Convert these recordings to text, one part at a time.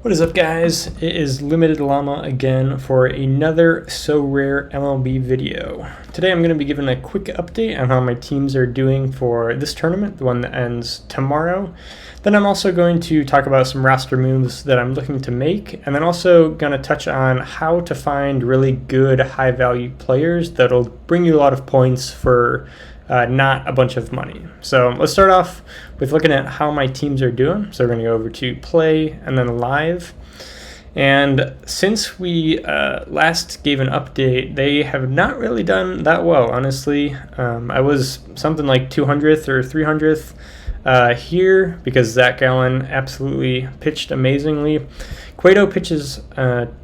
What is up, guys? It is Limited Llama again for another Sorare MLB video. Today I'm going to be giving a quick update on how my teams are doing for this tournament, the one that ends tomorrow. Then I'm also going to talk about some roster moves that I'm looking to make, and then also going to touch on how to find really good high-value players that'll bring you a lot of points for not a bunch of money. So let's start off with looking at how my teams are doing. So we're going to go over to play and then live. And since we last gave an update, they have not really done that well, honestly. I was something like 200th or 300th here because Zach Gallen absolutely pitched amazingly. Cueto pitches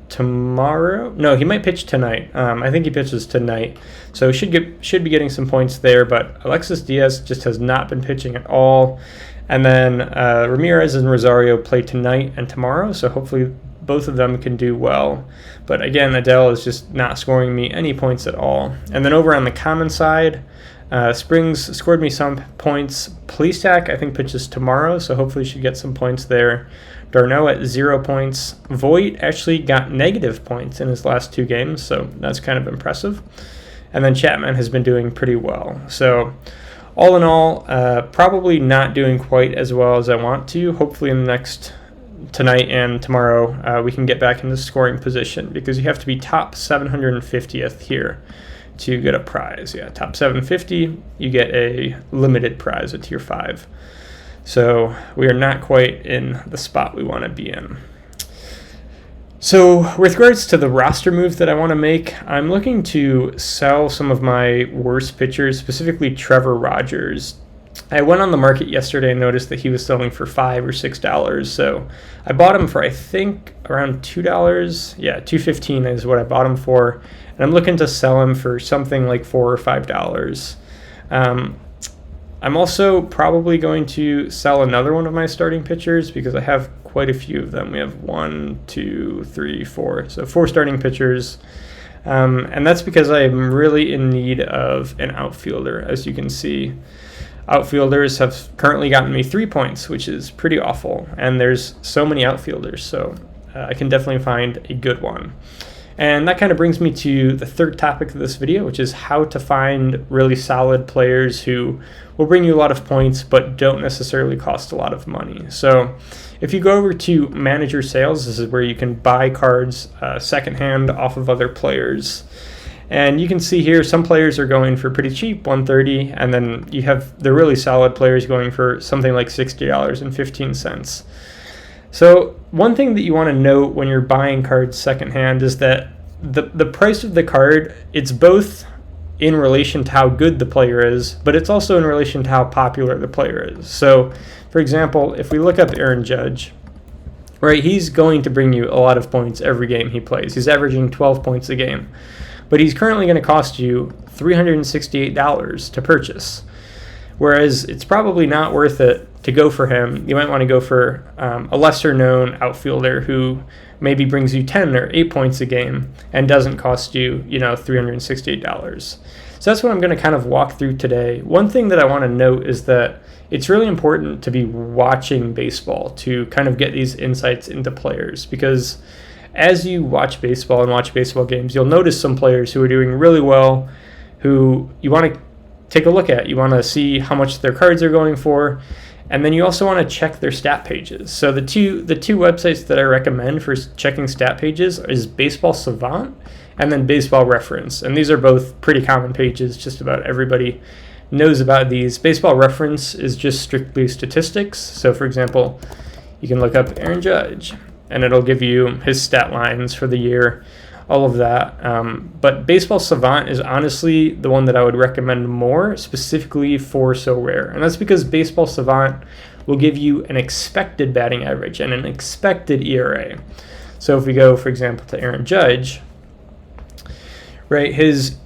tomorrow. No, he might pitch tonight. I think he pitches tonight, so should be getting some points there. But Alexis Diaz just has not been pitching at all. And then Ramirez and Rosario play tonight and tomorrow, so hopefully both of them can do well. But again, Adele is just not scoring me any points at all. And then over on the common side, Springs scored me some points. Plesac, I think, pitches tomorrow, so hopefully should get some points there. Darno at 0 points. Voit actually got negative points in his last 2 games, so that's kind of impressive. And then Chapman has been doing pretty well. So all in all, probably not doing quite as well as I want to. Hopefully in the next tonight and tomorrow we can get back into scoring position, because you have to be top 750th here to get a prize. Yeah, top 750, you get a limited prize, a tier 5. So we are not quite in the spot we want to be in. So with regards to the roster moves that I want to make, I'm looking to sell some of my worst pitchers, specifically Trevor Rogers. I went on the market yesterday and noticed that he was selling for $5 or $6. So I bought him for, I think, around $2. Yeah, $2.15 is what I bought him for. And I'm looking to sell him for something like $4 or $5. I'm also probably going to sell another one of my starting pitchers because I have quite a few of them. We have 1, 2, 3, 4. So 4 starting pitchers. And that's because I am really in need of an outfielder, as you can see. Outfielders have currently gotten me 3 points, which is pretty awful. And there's so many outfielders, so I can definitely find a good one. And that kind of brings me to the third topic of this video, which is how to find really solid players who will bring you a lot of points but don't necessarily cost a lot of money. So if you go over to Manager Sales, this is where you can buy cards secondhand off of other players. And you can see here some players are going for pretty cheap, $130, and then you have the really solid players going for something like $60.15. So one thing that you want to note when you're buying cards secondhand is that the price of the card, it's both in relation to how good the player is, but it's also in relation to how popular the player is. So, for example, if we look up Aaron Judge, right, he's going to bring you a lot of points every game he plays. He's averaging 12 points a game, but he's currently going to cost you $368 to purchase. Whereas it's probably not worth it to go for him. You might want to go for a lesser-known outfielder who maybe brings you 10 or 8 points a game and doesn't cost you, $368. So that's what I'm going to kind of walk through today. One thing that I want to note is that it's really important to be watching baseball to kind of get these insights into players, because as you watch baseball and watch baseball games, you'll notice some players who are doing really well, who you want to take a look at. You want to see how much their cards are going for, and then you also want to check their stat pages. So the two websites that I recommend for checking stat pages is Baseball Savant and then Baseball Reference, and these are both pretty common pages. Just about everybody knows about these. Baseball Reference is just strictly statistics. So for example, you can look up Aaron Judge and it'll give you his stat lines for the year, all of that. But Baseball Savant is honestly the one that I would recommend more, specifically for Sorare. And that's because Baseball Savant will give you an expected batting average and an expected ERA. So if we go, for example, to Aaron Judge, right, his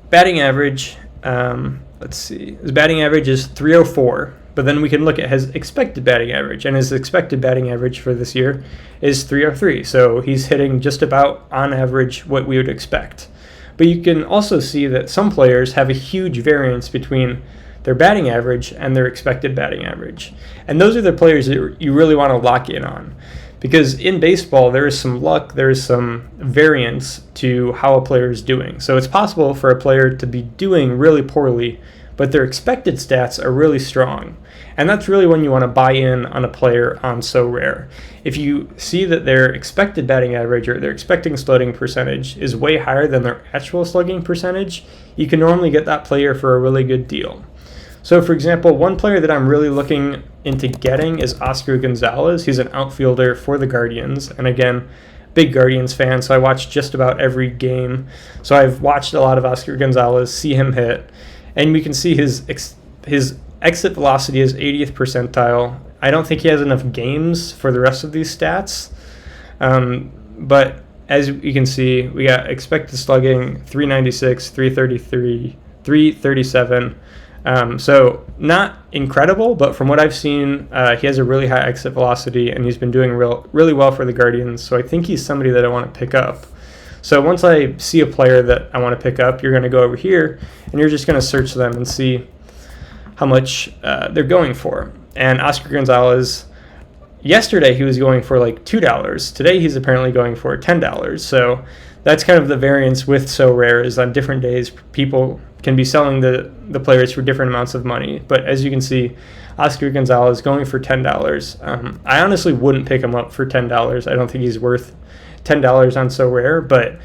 batting average, his batting average is 304. But then we can look at his expected batting average, and his expected batting average for this year is 303. So he's hitting just about on average what we would expect. But you can also see that some players have a huge variance between their batting average and their expected batting average. And those are the players that you really want to lock in on, Because in baseball, there is some luck, there is some variance to how a player is doing. So it's possible for a player to be doing really poorly, but their expected stats are really strong. And that's really when you want to buy in on a player on SoRare. If you see that their expected batting average or their expecting slugging percentage is way higher than their actual slugging percentage, you can normally get that player for a really good deal. So, for example, one player that I'm really looking into getting is Oscar Gonzalez. He's an outfielder for the Guardians. And again, big Guardians fan, so I watch just about every game. So I've watched a lot of Oscar Gonzalez, see him hit. And we can see his exit velocity is 80th percentile. I don't think he has enough games for the rest of these stats. But as you can see, we got expected slugging 396, 333, 337. So not incredible, but from what I've seen, he has a really high exit velocity, and he's been doing really well for the Guardians. So I think he's somebody that I want to pick up. So once I see a player that I want to pick up, you're going to go over here, and you're just going to search them and see how much they're going for. And Oscar Gonzalez, yesterday he was going for like $2. Today he's apparently going for $10. So that's kind of the variance with SoRare, is on different days people can be selling the players for different amounts of money. But as you can see, Oscar Gonzalez going for $10. I honestly wouldn't pick him up for $10. I don't think he's worth $10 on SoRare. But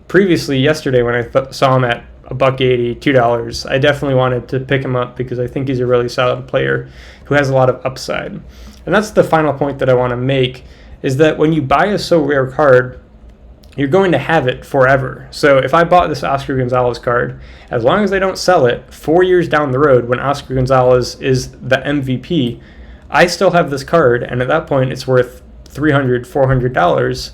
previously, yesterday, when I saw him at $1.80, $2, I definitely wanted to pick him up because I think he's a really solid player who has a lot of upside. And that's the final point that I want to make, is that when you buy a SoRare card, you're going to have it forever. So if I bought this Oscar Gonzalez card, as long as I don't sell it 4 years down the road when Oscar Gonzalez is the MVP, I still have this card, and at that point it's worth $300, $400,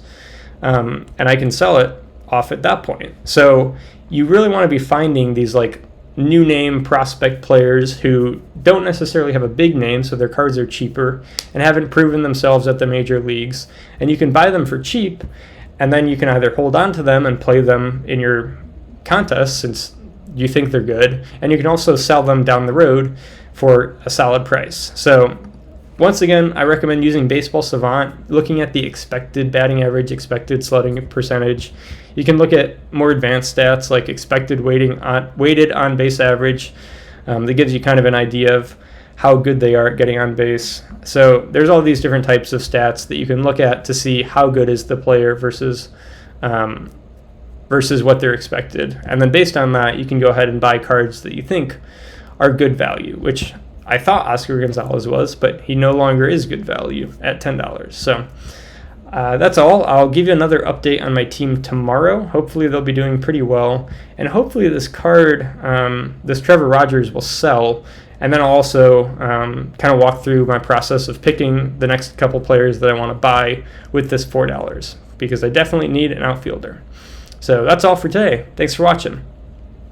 and I can sell it off at that point. So you really want to be finding these like new name prospect players who don't necessarily have a big name, so their cards are cheaper and haven't proven themselves at the major leagues, and you can buy them for cheap. And then you can either hold on to them and play them in your contests since you think they're good, and you can also sell them down the road for a solid price. So once again, I recommend using Baseball Savant, looking at the expected batting average, expected slugging percentage. You can look at more advanced stats like expected weighted on base average. That gives you kind of an idea of how good they are at getting on base. So there's all these different types of stats that you can look at to see how good is the player versus what they're expected. And then based on that, you can go ahead and buy cards that you think are good value, which I thought Oscar Gonzalez was, but he no longer is good value at $10. So that's all. I'll give you another update on my team tomorrow. Hopefully they'll be doing pretty well. And hopefully this card, this Trevor Rogers, will sell. And then I'll also kind of walk through my process of picking the next couple players that I want to buy with this $4, because I definitely need an outfielder. So that's all for today. Thanks for watching.